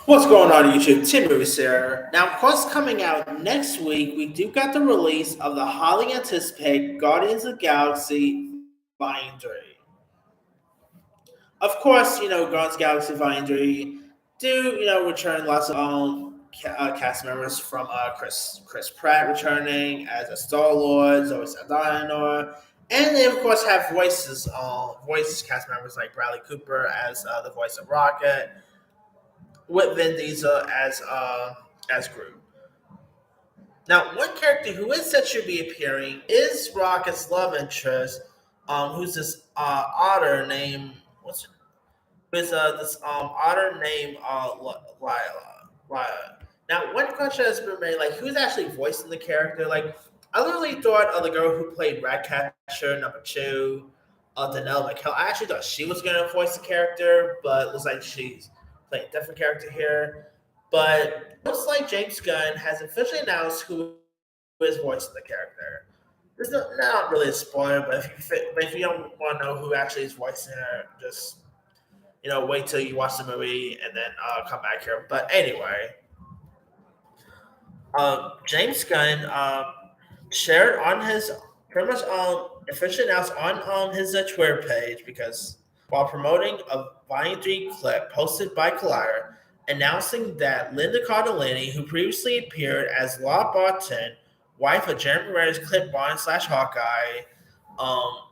What's going on YouTube? Tim Movies here. Now, of course, coming out next week, we do got the release of the highly anticipated Guardians of the Galaxy Volume 3. Of course, Guardians of the Galaxy Volume 3 do, return lots of cast members from Chris Pratt returning as a Star-Lord, Zoe Saldana, and they, of course, have voices cast members like Bradley Cooper as the voice of Rocket, with Vin Diesel as Groot. Now, one character who is said to be appearing is Rocket's love interest, who's this otter named who's this otter named Lylla. Now, one question has been made, like, who's actually voicing the character? Like, I literally thought of the girl who played Ratcatcher number 2, Danelle McKell. I actually thought she was going to voice the character, but it looks like she's playing a different character here. But looks like James Gunn has officially announced who is voicing the character. This is not really a spoiler, but if you don't want to know who actually is voicing her, just wait till you watch the movie and then come back here. But anyway, James Gunn shared on his pretty much officially announced on his Twitter page, because while promoting a Volume 3 clip posted by Collider announcing that Linda Cardellini, who previously appeared as Laura Barton, wife of Jeremy Renner's Clint Barton / Hawkeye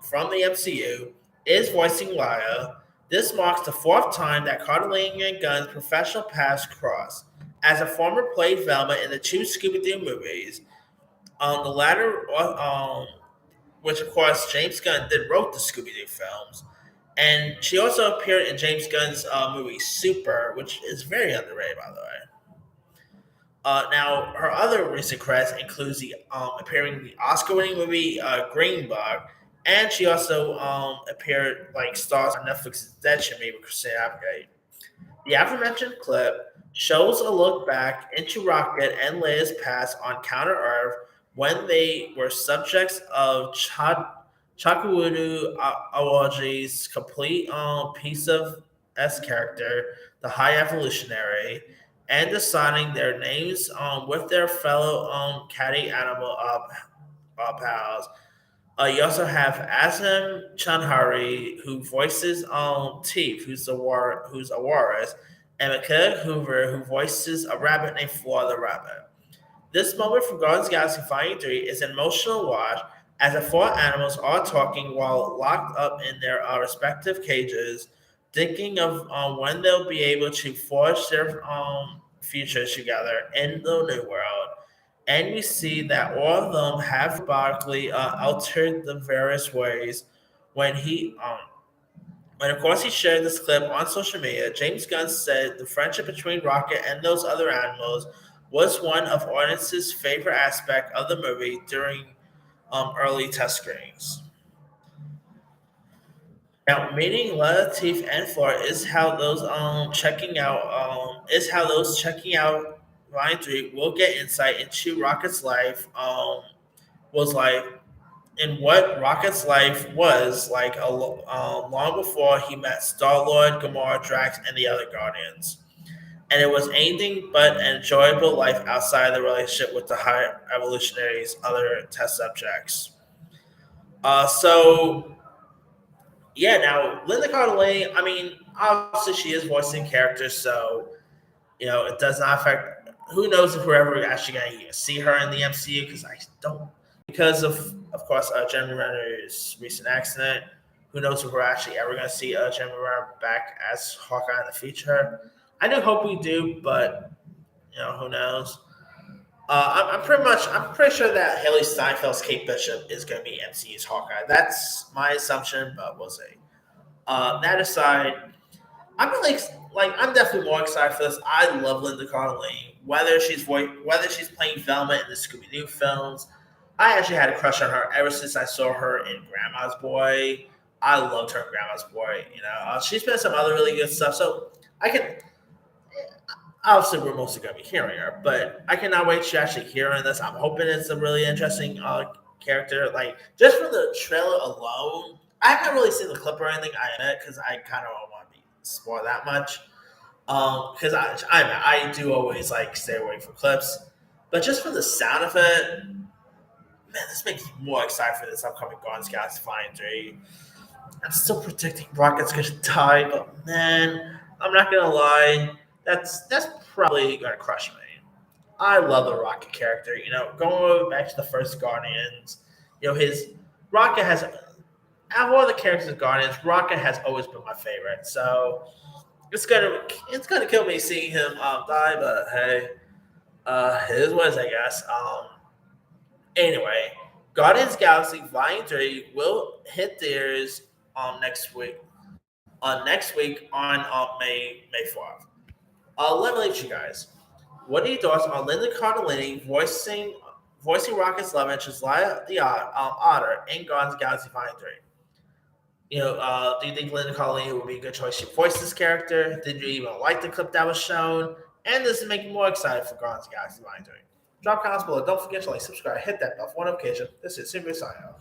from the MCU, is voicing Lylla. This marks the fourth time that Cardellini and Gunn's professional paths cross. As a former played Velma in the two Scooby-Doo movies, the latter, which of course James Gunn did wrote the Scooby-Doo films, and she also appeared in James Gunn's movie Super, which is very underrated, by the way. Now, her other recent credits includes the appearing in the Oscar-winning movie Green Book, and she also appeared like stars on Netflix's Dead Shimmy with Christina Applegate. The aforementioned clip shows a look back into Rocket and Leia's past on Counter Earth when they were subjects of Chakawudu Awaji's complete piece of S character, the High Evolutionary, and deciding their names with their fellow catty animal pals. You also have Azim Chanhari, who voices Teef, who's a walrus, and Michaela Hoover, who voices a rabbit named Flora the Rabbit. This moment from Guardians of the Galaxy Volume 3 is an emotional watch, as the four animals are talking while locked up in their respective cages, thinking of when they'll be able to forge their futures together in the new world. And we see that all of them have robotically altered the various ways. When when of course he shared this clip on social media, James Gunn said the friendship between Rocket and those other animals was one of audiences' favorite aspect of the movie during early test screenings. Now, meeting Latif and Flora is how those checking out Line 3 will get insight into Rocket's life was like and what Rocket's life was like long before he met Star Lord, Gamora, Drax, and the other Guardians. And it was anything but an enjoyable life outside the relationship with the High Evolutionaries' other test subjects. So yeah, now Linda Cardellini, I mean, obviously she is voicing characters, so it does not affect. Who knows if we're ever actually going to see her in the MCU? Because I don't, because of course, Jeremy Renner's recent accident. Who knows if we're actually ever going to see Jeremy Renner back as Hawkeye in the future? I do hope we do, but who knows? I'm pretty sure that Haley Steinfeld's Kate Bishop is going to be MCU's Hawkeye. That's my assumption, but we'll see. That aside, I'm really I'm definitely more excited for this. I love Linda Cardellini. Whether she's playing Velma in the Scooby Doo films, I actually had a crush on her ever since I saw her in Grandma's Boy. I loved her in Grandma's Boy. She's been in some other really good stuff. So I can obviously we're mostly going to be hearing her, but I cannot wait to actually hear her in this. I'm hoping it's a really interesting character. Like just from the trailer alone, I haven't really seen the clip or anything I admit because I kind of don't want to be spoiled that much. Because I do always like stay away from clips, but just for the sound of it, man, this makes me more excited for this upcoming Gone Scouts Flying 3. I'm still predicting Rocket's gonna die, but man, I'm not gonna lie, that's probably gonna crush me. I love the Rocket character. Going back to the first Guardians, his Rocket has out of all the characters in Guardians, Rocket has always been my favorite. So it's gonna kill me seeing him die, but hey, it is what it is, I guess. Anyway, Guardians Galaxy Volume 3 will hit theaters next week. Next week on May 4th. Let me let you guys. What are your thoughts on Linda Cardellini voicing Rocket's love interest Lylla the Otter in Guardians Galaxy Volume 3? Do you think Linda Cardellini would be a good choice to voice this character? Did you even like the clip that was shown? And does it make you more excited for Guardians Galaxy Volume 3? Drop comments below. Don't forget to like, subscribe, hit that bell for notification. This is Super Sign Off.